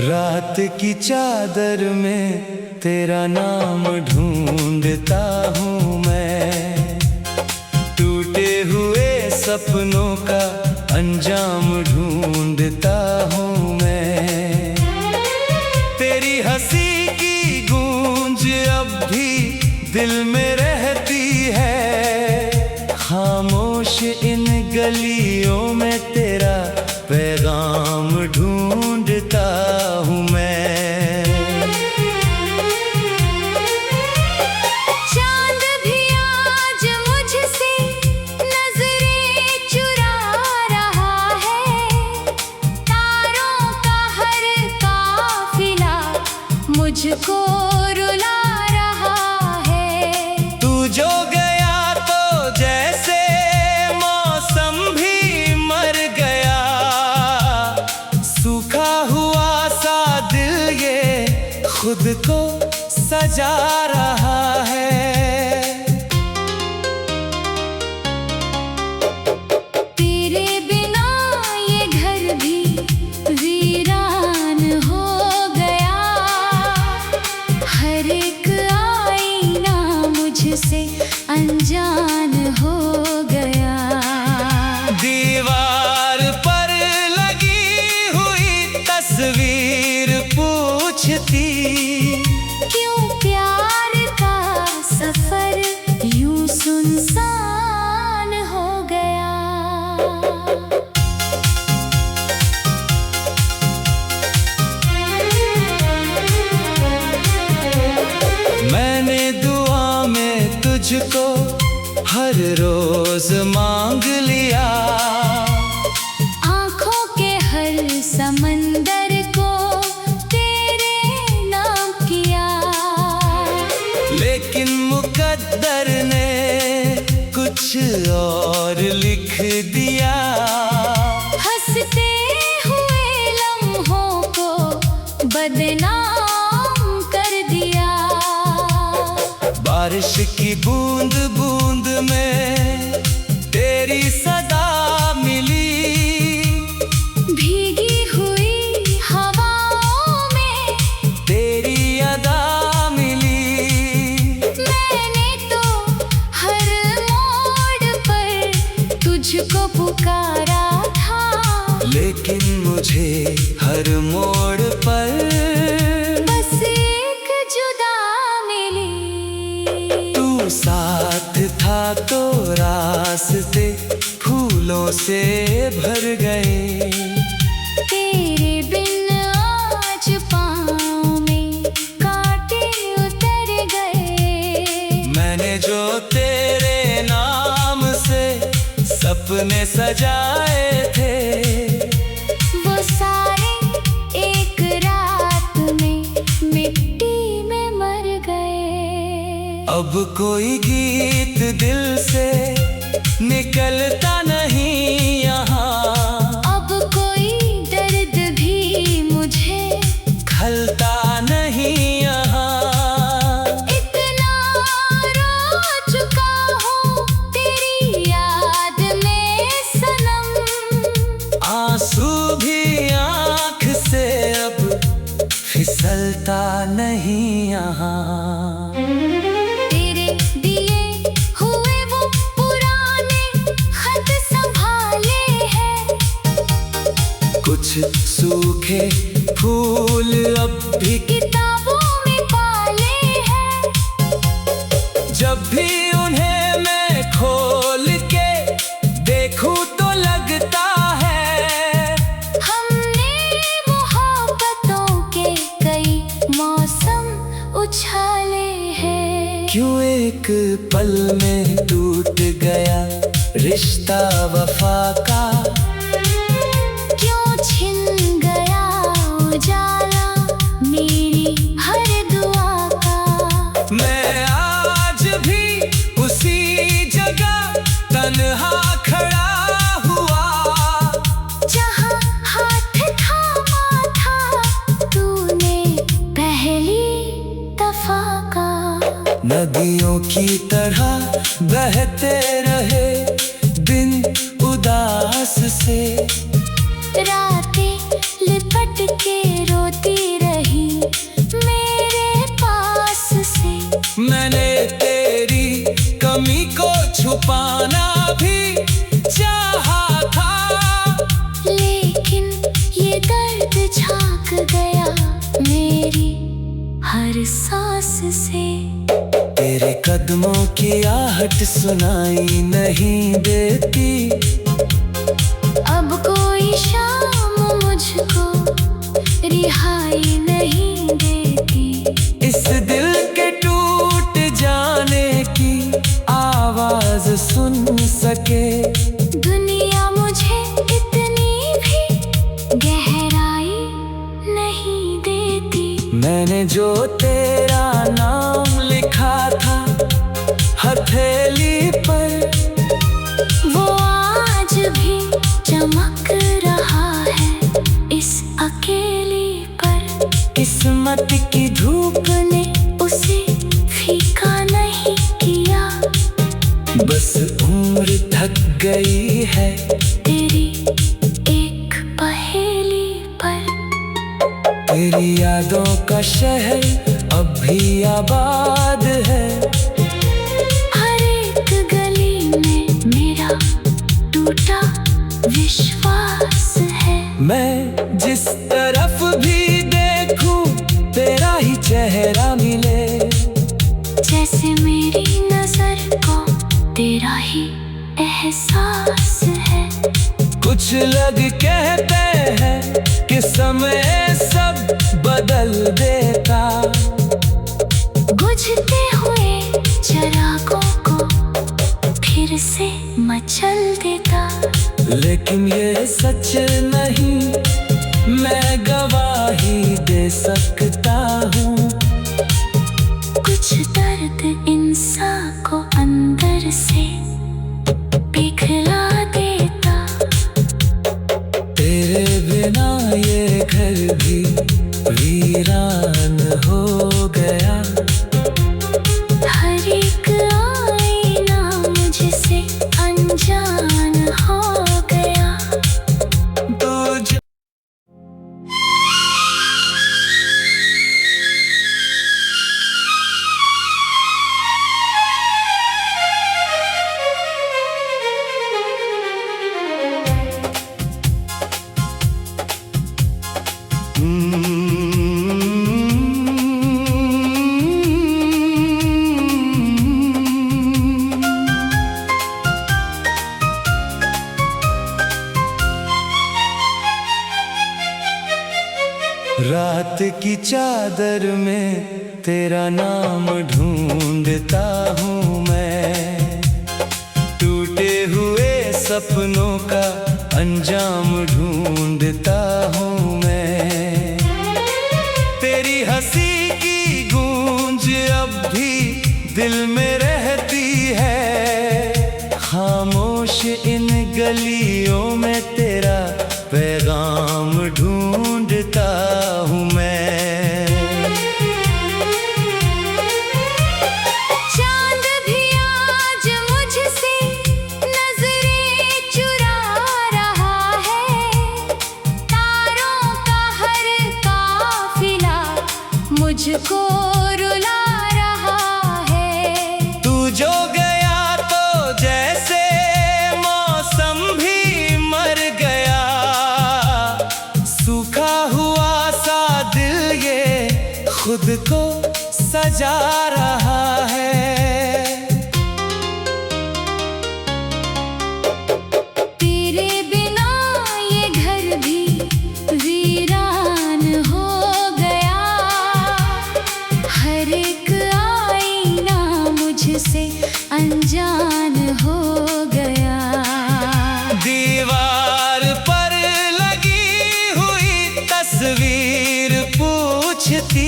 रात की चादर में तेरा नाम ढूंढता हूँ मैं, टूटे हुए सपनों का अंजाम ढूंढता हूँ मैं। तेरी हंसी की गूंज अब भी दिल में रहती है, खामोश इन गलियों में तेरा पैगाम ढूंढता हूँ मैं। चांद भी आज मुझसे नजरें चुरा रहा है, तारों का हर काफिला मुझको रुला रहा है। तू जो गया तो जैसे मौसम भी मर गया, सूखा हुआ सा दिल ये खुद को सजा रहा है। तेरे बिना ये घर भी वीरान हो गया, हर एक आईना मुझसे अनजान हो गया। दीवार पर लगी हुई तस्वीर पूछती, क्यों प्यार का सफर यूं सुनसान हो गया। मैंने दुआ में तुझको हर रोज मांग लिया, आँखों के हर समंदर को तेरे नाम किया, लेकिन मुकद्दर ने कुछ और लिख दिया। हंसते हुए लम्हों को बदनाम कर दिया। बारिश की बूंद बूंद में तेरी सदा मिली, भीगी हुई हवाओं में तेरी अदा मिली। मैंने तो हर मोड़ पर तुझको पुकारा था, लेकिन मुझे हर मोड़ पर बस एक जुदा मिली। तू साथ था तो रास्ते फूलों से भर गए, तेरे बिन आज पाँव में कांटे उतर गए। मैंने जो तेरे नाम से सपने सजाए थे, वो सारे एक रात में मिट्टी में मर गए। अब कोई गीत दिल से निकलता नहीं यहाँ, अब कोई दर्द भी मुझे खलता नहीं यहाँ। इतना रो चुका हूँ तेरी याद में सनम, आंसू भी आँख से अब फिसलता नहीं यहाँ। तेरे दिए हुए वो पुराने खत संभाले हैं, कुछ सूखे फूल अब भी किताबों में पाले हैं। जब भी उन्हें मैं खोल के देखूं तो लगता है, हमने मोहब्बतों के कई मौसम उछाले हैं। क्यों एक पल में टूट गया रिश्ता वफा का, क्यों छिन गया उजाला मेरी हर दुआ का। मैं आज भी उसी जगह तन्हा खड़ा हुआ, जहाँ हाथ थामा था नदियों की तरह बहते रहे दिन उदास से। रातें लिपट के रोती रही मेरे पास से। मैंने तेरी कमी को छुपाना भी चाहा था, लेकिन ये दर्द झांक गया मेरी हर सांस से। तेरे कदमों की आहट सुनाई नहीं देती, अब कोई शाम मुझको रिहाई नहीं देती। इस दिल के टूट जाने की आवाज सुन सके। दुनिया मुझे इतनी भी गहराई नहीं देती। मैंने जो तेरा नाम लिखा था हथेली पर, वो आज भी चमक रहा है इस अकेली पर। किस्मत की धूप ने उसे फीका नहीं किया, बस उम्र थक गई है तेरी एक पहेली पर। तेरी यादों का शहर अब भी आबाद है। हर एक गली में मेरा टूटा विश्वास है। मैं जिस तरफ भी देखूं तेरा ही चेहरा मिले, जैसे मेरी नजर को तेरा ही एहसास है। कुछ लोग कहते हैं कि समय सब बदल देता, बुझते हुए चिरागों को फिर से मचल देता। लेकिन ये सच नहीं, मैं गवाही दे सकता हूँ। कुछ दर्द इंसान को अंदर से पिघला देता। तेरे बिना ये घर भी वीरान हो गया। हर एक आईना मुझसे अनजान हो गया। तो रात की चादर में तेरा नाम ढूंढता हूँ मैं। टूटे हुए सपनों का अंजाम ढूंढता हूँ मैं। तेरी हंसी की गूंज अब भी दिल में रहती है। खामोश इन गलियों में तेरा पैगाम ढूंढता हूँ मैं। चांद भी आज मुझसे नजरें चुरा रहा है। तारों का हर काफिला मुझको रुला रहा है। तू जो गया तो जैसे मौसम भी मर गया। सूखा हुआ सा दिल ये खुद को सजा रहा है। तेरे बिना ये घर भी वीरान हो गया। हर एक आईना मुझसे अनजान हो गया। दीवार पर लगी हुई तस्वीर पूछती,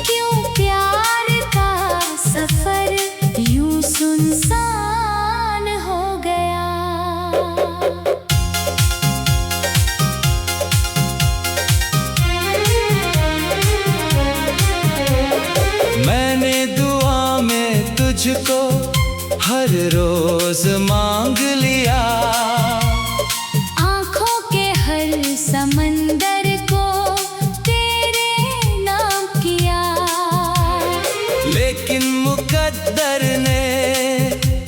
क्यों प्यार का सफर यूं सुनसान हो गया। मैंने दुआ तुझको हर रोज मांग लिया, आँखों के हर समंदर को तेरे नाम किया। लेकिन मुकद्दर ने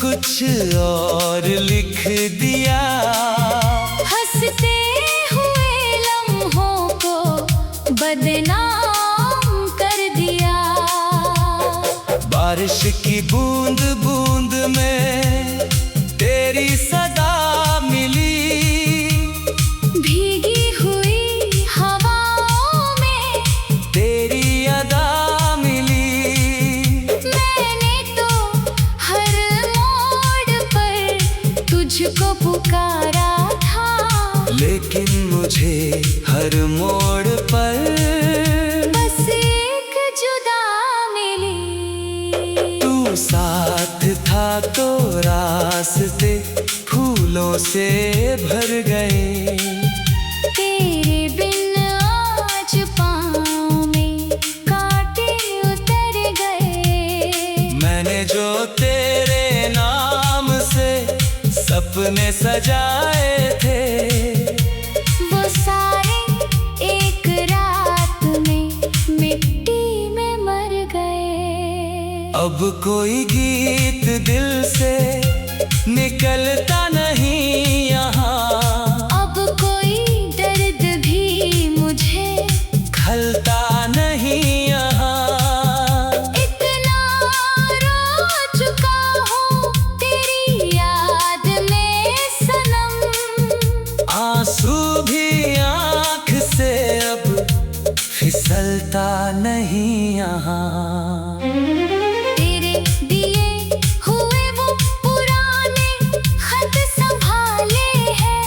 कुछ और लिख दिया, हंसते हुए लम्हों को बदनाम कर दिया। बारिश की बूंद बूंद में तेरी सदा मिली, भीगी हुई हवाओं में तेरी अदा मिली। मैंने तो हर मोड़ पर तुझको पुकारा था, लेकिन मुझे हर मोड़ पर बस एक जुदा मिली। तू साथ था तो रास्ते फूलों से भर गए, तेरे बिन आज पाँव में कांटे उतर गए। मैंने जो तेरे नाम से सपने सजाए थे, वो सारे एक रात में मिट्टी में मर गए। अब कोई गीत दिल से निकलता नहीं यहाँ, अब कोई दर्द भी मुझे खलता नहीं यहाँ। इतना रो चुका हूँ तेरी याद में सनम, आंसू भी आँख से अब फिसलता नहीं यहाँ। तेरे दिए हुए वो पुराने खत संभाले हैं,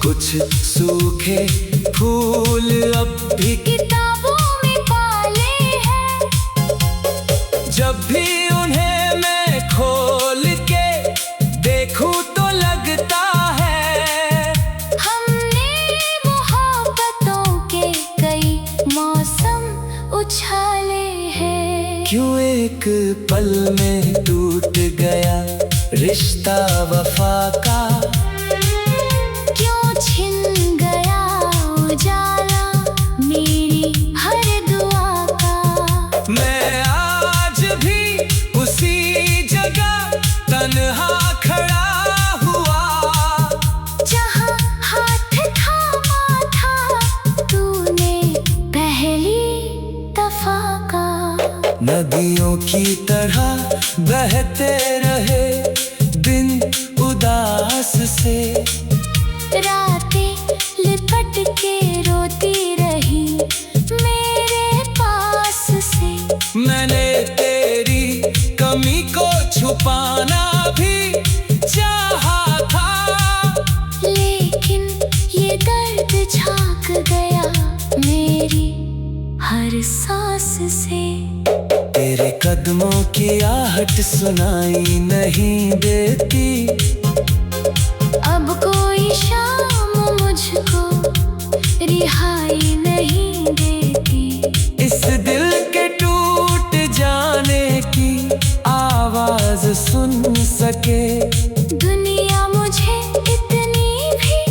कुछ सूखे फूल अब भी किताबों में पाले हैं। जब भी उन्हें मैं खोल के देखूं तो लगता है हमने मोहब्बतों के कई मौसम उछाले हैं। क्यों एक पल में टूट गया रिश्ता वफा का, क्यों छिन गया उजाला मेरी हर दुआ का। मैं आज भी उसी जगह तन्हा खड़ा हुआ, जहाँ हाथ थामा था तूने पहली दफा का। नदियों की तरह बहते रहे दिन उदास से, रातें लिपट के रोती रही मेरे पास से। मैंने तेरी कमी को छुपाना भी चाहा था, लेकिन ये दर्द झांक गया मेरी हर सांस से। तेरे कदमों की आहट सुनाई नहीं देती, अब कोई शाम मुझको रिहाई नहीं देती। इस दिल के टूट जाने की आवाज सुन सके। दुनिया मुझे इतनी भी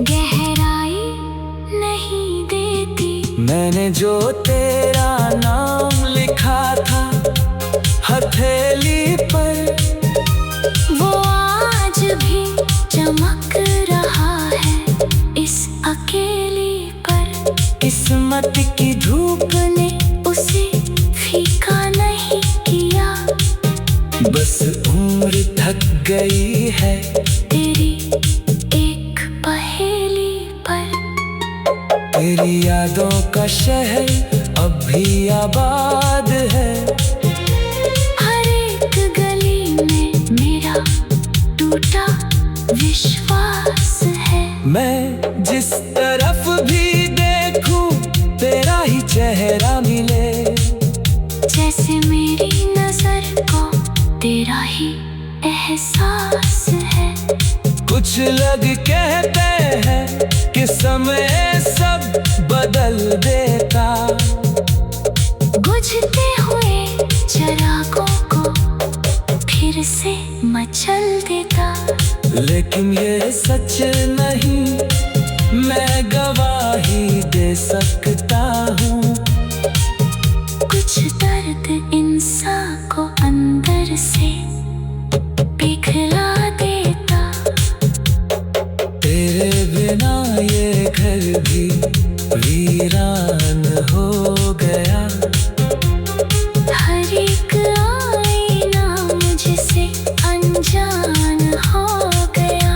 गहराई नहीं देती। मैंने जो तेरा नाम लिखा था हथेली पर, वो आज भी चमक रहा है इस अकेली पर। किस्मत की धूप ने उसे फीका नहीं किया, बस उम्र थक गई है तेरी एक पहेली पर। तेरी यादों का शहर अब भी आबाद है, हर एक गली में मेरा टूटा विश्वास है। मैं जिस तरफ भी देखूं तेरा ही चेहरा मिले, जैसे मेरी नजर को तेरा ही एहसास है। कुछ लोग कहते हैं कि समय सब बदल देता, बुझते हुए चिरागों को लेकिन ये सच नहीं, मैं गवाही दे सकता हूँ। कुछ दर्द इंसान को अंदर से पिघला देता। तेरे बिना ये घर भी वीरान हो गया। हर एक आईना मुझसे अनजान हो गया।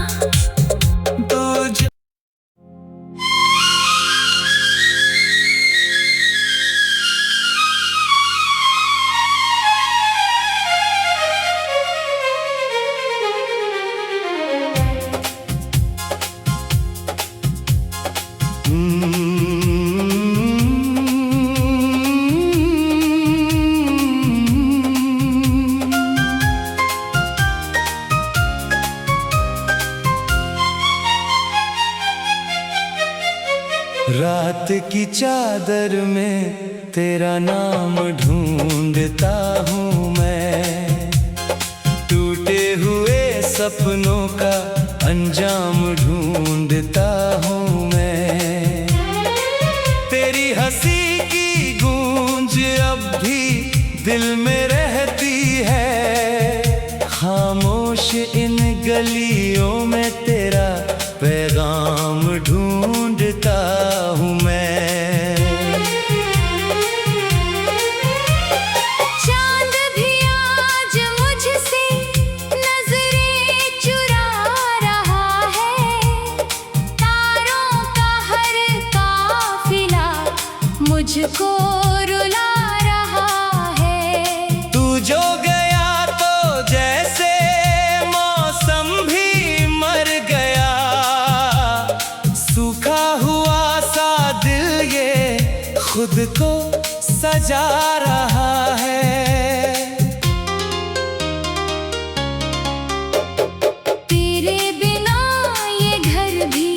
रात की चादर में तेरा नाम ढूंढता हूँ मैं। टूटे हुए सपनों का अंजाम ढूंढता हूँ मैं। तेरी हंसी की गूंज अब भी दिल में रहती है। खामोश इन गलियों में तेरा पैगाम ढूंढता हूँ मैं। चांद भी आज मुझसे नजरें चुरा रहा है। तारों का हर काफिला मुझको रुला रहा है। तू जो गया तो जैसे मौसम भी मर गया। सूखा हुआ सा दिल ये खुद को सजा रहा है। तेरे बिना ये घर भी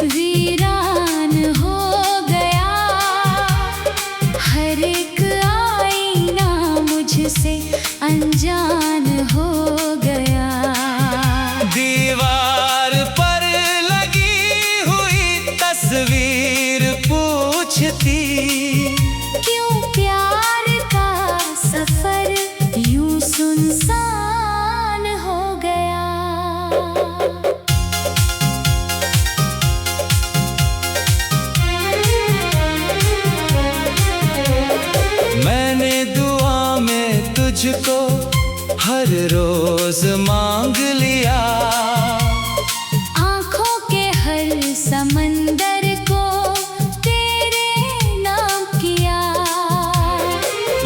वीरान हो गया। हर एक आईना मुझसे अनजान हो गया। दीवार पर लगी हुई तस्वीर पूछती, क्यों प्यार का सफर यूं सुनसान हो गया। मैंने दुआ में तुझको हर रोज मांग लिया। आँखों के हर समंदर को तेरे नाम किया।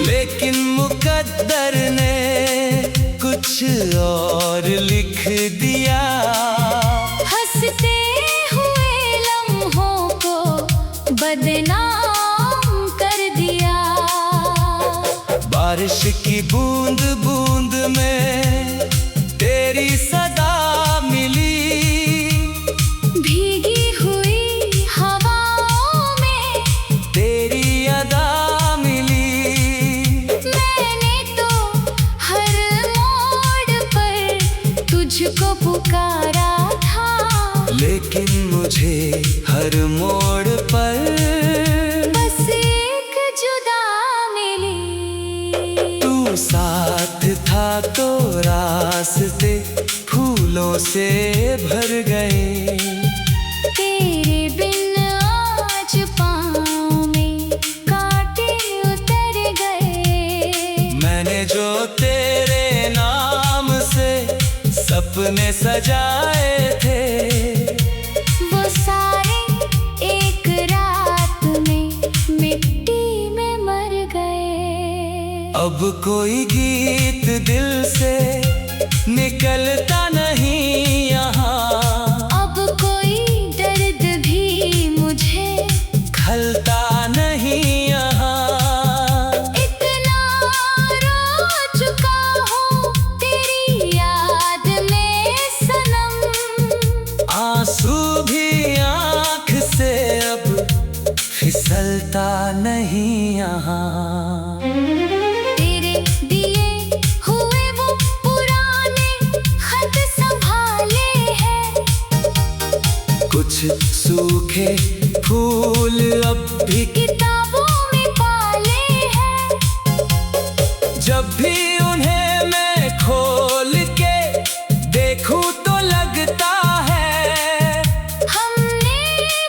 लेकिन मुकद्दर ने कुछ और लिख दिया। हंसते हुए लम्हों को बदनाम कर दिया। बारिश की बूंद बूंद में तेरी सदा मिली। भीगी हुई हवाओं में तेरी अदा मिली। मैंने तो हर मोड़ पर तुझको पुकारा था। लेकिन मुझे हर मोड़ पर बस एक जुदा मिली। तू साथ था तो रास्ते फूलों से भर गए। तेरे बिन आज पाँव में कांटे उतर गए। मैंने जो तेरे नाम से सपने सजाए थे, वो सारे एक रात में मिट्टी में मर गए। अब कोई गीत दिल से निकलता नहीं यहाँ। अब कोई दर्द भी मुझे खलता नहीं यहाँ। इतना रो चुका हूँ तेरी याद में सनम। आंसू भी आँख से अब फिसलता नहीं यहाँ। तेरे दिए हुए वो पुराने खत संभाले सूखे फूल अब भी किताबों में पाले हैं। जब भी उन्हें मैं खोल के देखूं तो लगता है हमने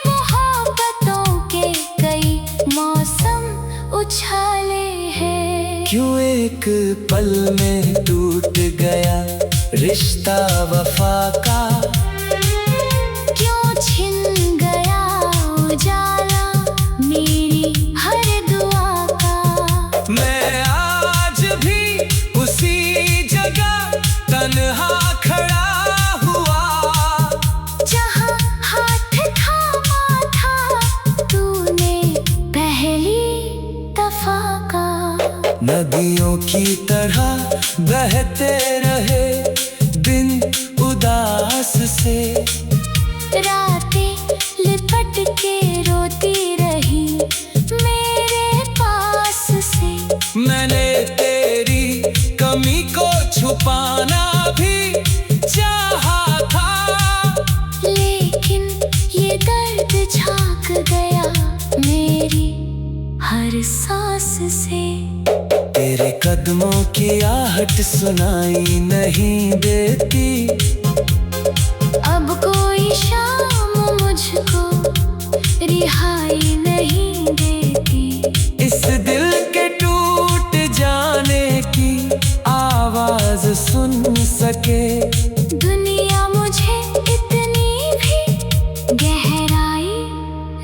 मोहब्बतों के कई मौसम उछाले हैं। क्यों एक पल में टूट गया रिश्ता वफा का, क्यों छिन गया उजाला मेरी हर दुआ का। मैं आज भी उसी जगह तन्हा खड़ा हुआ जहाँ हाथ थामा था तूने पहली दफा का। नदियों की तरह बहते रहे दिन उदास से, रातें लिपट के रोती रही मेरे पास से। मैंने तेरी कमी को छुपाना भी चाहा था, लेकिन ये दर्द झांक गया मेरी हर सांस से। तेरे कदमों की आहट सुनाई नहीं देती, अब कोई शाम मुझको रिहाई नहीं देती। इस दिल के टूट जाने की आवाज सुन सके दुनिया मुझे इतनी भी गहराई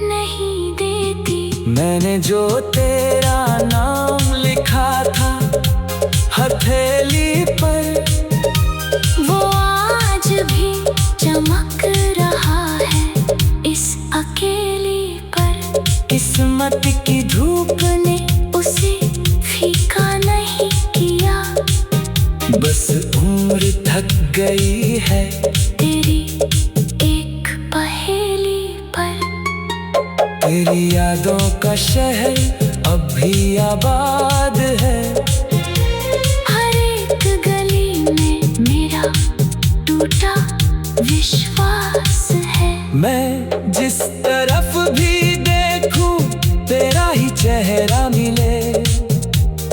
नहीं देती। मैंने जो तेरा नाम लिखा था हथेली पर, वो आज भी चमक रहा है इस अकेली पर। किस्मत की धूप ने उसे फीका नहीं किया, बस उम्र थक गई है तेरी एक पहेली पर। तेरी यादों का शहर अब भी आबाद है, हर एक गली में मेरा टूटा विश्वास है। मैं जिस तरफ भी देखूं तेरा ही चेहरा मिले,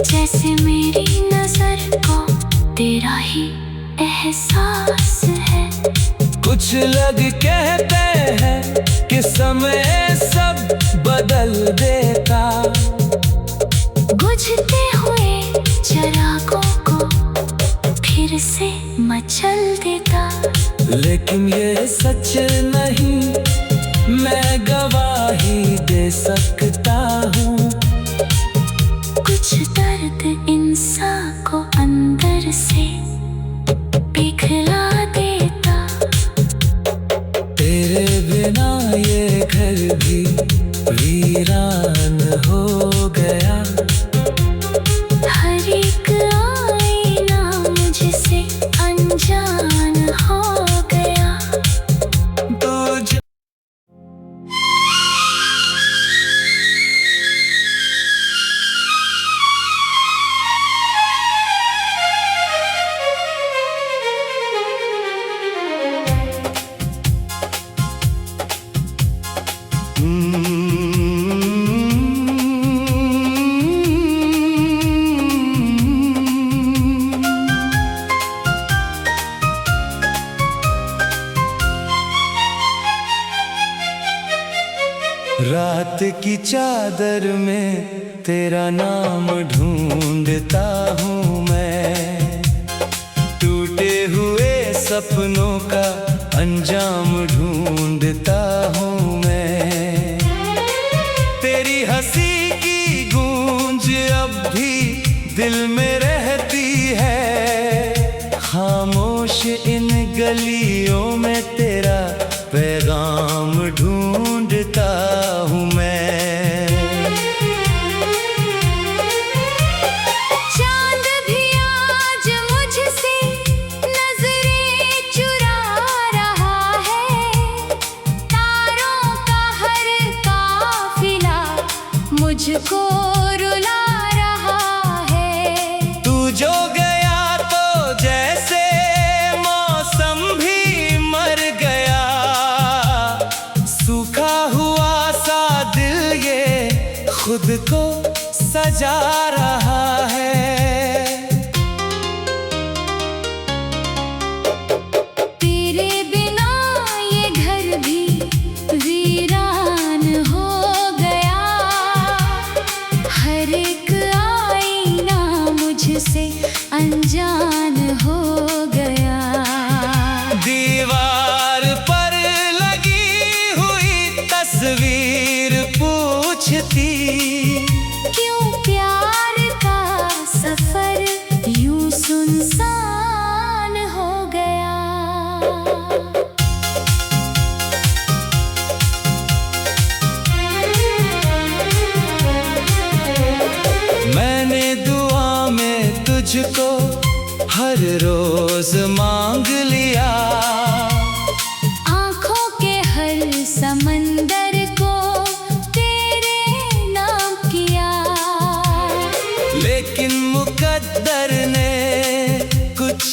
जैसे मेरी नजर को तेरा ही एहसास है। कुछ लोग कहते हैं कि समय सब बदल देता, बुझते हुए चिरागों को फिर से मचल देता। लेकिन ये सच नहीं, मैं गवाही दे सकता हूँ। कुछ दर्द इंसान को अंदर से पिघला देता। तेरे बिना ये घर भी वीरान हो गया, हर एक आईना मुझसे अनजान हो गया। तुझ रात की चादर में तेरा नाम ढूंढता हूँ मैं, टूटे हुए सपनों का अंजाम ढूंढता हूँ मैं। तेरी हंसी की गूंज अब भी दिल में रहती है, खामोश इन गलियों में तेरा पैगाम ढूंढता हूँ मैं। चांद भी आज मुझसे नजरें चुरा रहा है, तारों का हर काफिला मुझको रुला रहा है। तू जो गया तो जैसे मौसम भी मर गया, सूखा हुआ सा दिल ये खुद को सजा रहा है। तेरे बिना ये घर भी वीरान हो गया। हर एक आईना मुझसे अनजान हो गया। दीवार पर लगी हुई तस्वीर पूछती, क्यों प्यार का सफर यूं सुनसान हो गया। मैंने दुआ में तुझको हर रोज मांग लिया। आँखों के हर समंदर को तेरे नाम किया। लेकिन मुकद्दर ने कुछ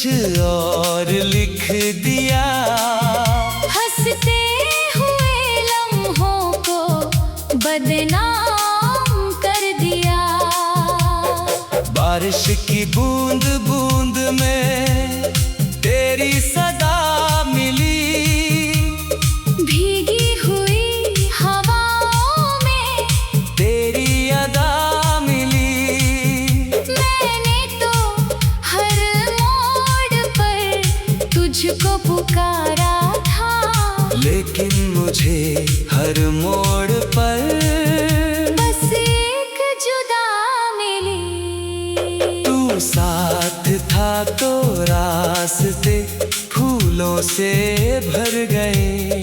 और लिख दिया। हंसते हुए लम्हों को बदनाम कर दिया। बारिश की बूंद बूंद में तेरी सदा मिली। भीगी हुई हवाओं में तेरी अदा मिली। मैंने तो हर मोड़ पर तुझको पुकारा था। लेकिन मुझे हर मोड़ पर बस एक जुदा मिली। तू साथ था तो रास्ते फूलों से भर गए।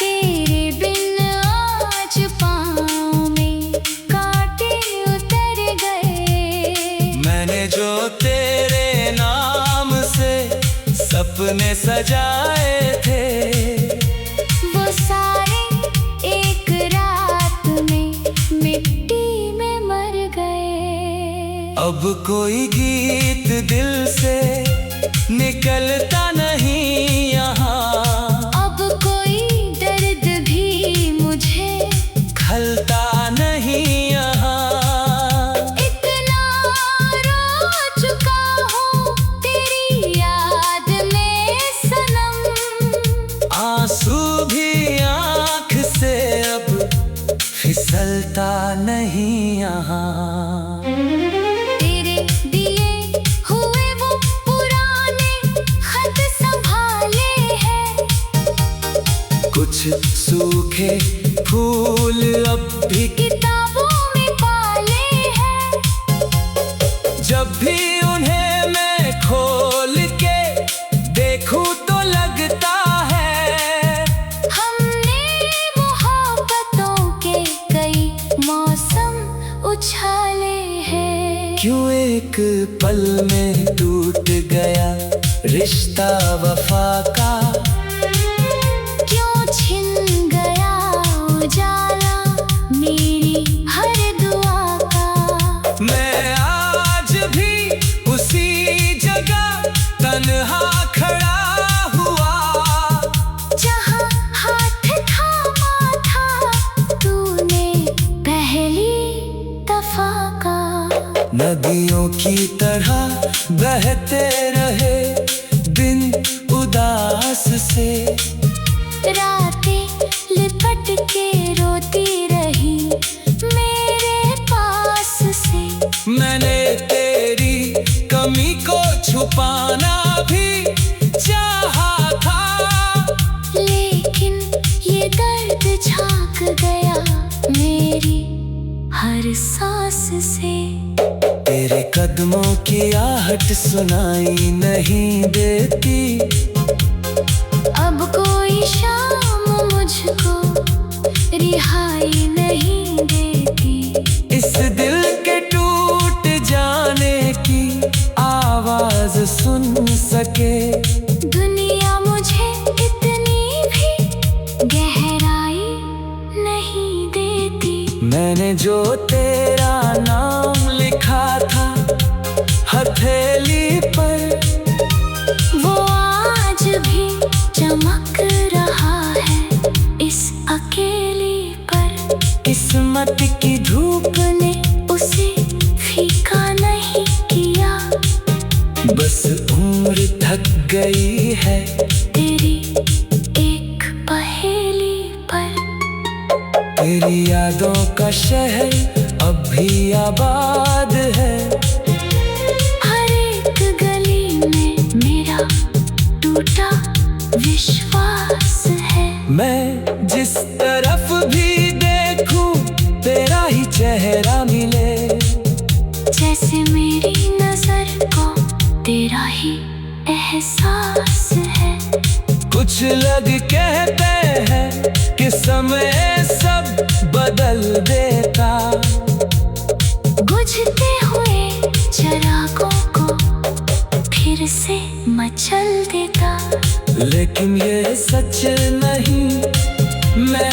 तेरे बिन आज पाँव में कांटे उतर गए। मैंने जो तेरे नाम से सपने सजाए थे, वो सारे एक रात में मिट्टी में मर गए। अब कोई गीत दिल से निकलता नहीं यहाँ। अब कोई दर्द भी मुझे खलता नहीं यहाँ। इतना रो चुका हूँ तेरी याद में सनम। आंसू भी आँख से अब फिसलता नहीं यहाँ। तेरे दिए हुए वो पुराने खत संभाले हैं। कुछ सूखे फूल अब भी किताबों में पाले हैं। जब भी उन्हें मैं खोल के देखूं तो लगता है हमने मोहब्बतों के कई मौसम उछाले हैं। क्यों एक पल में टूट गया रिश्ता वफा का। क्यों छिन गया उजाला मेरी हर दुआ का। मैं आज भी उसी जगह तन्हा खड़ा हुआ। जहाँ हाथ थामा था तूने पहली दफा का। नदियों की तरह बहते रहे दिन उदास से। रातें लिपट के रोती रही मेरे पास से। मैंने तेरी कमी को छुपाना भी चाहा था। लेकिन ये दर्द झांक गया मेरी हर सांस से। तेरे कदमों की आहट सुनाई नहीं देती। अब कोई शाम मुझको रिहाई नहीं देती। इस दिल के टूट जाने की आवाज सुन सके। दुनिया मुझे इतनी भी गहराई नहीं देती। मैंने जो तेरा नाम लिखा था हथेली पर, वो आज भी चमक रहा है इस अकेले किस्मत की धूप ने उसे फीका नहीं किया। बस उम्र थक गई है तेरी एक पहेली पर। तेरी यादों का शहर अब भी आबाद है। हर एक गली में मेरा टूटा विश्वास है। मैं जिस तरफ भी देखूं तेरा ही चेहरा मिले। जैसे मेरी नजर को तेरा ही एहसास है। कुछ लोग कहते हैं कि समय सब बदल देता। बुझते हुए चिरागों को फिर से मचल देता। लेकिन ये सच नहीं, मैं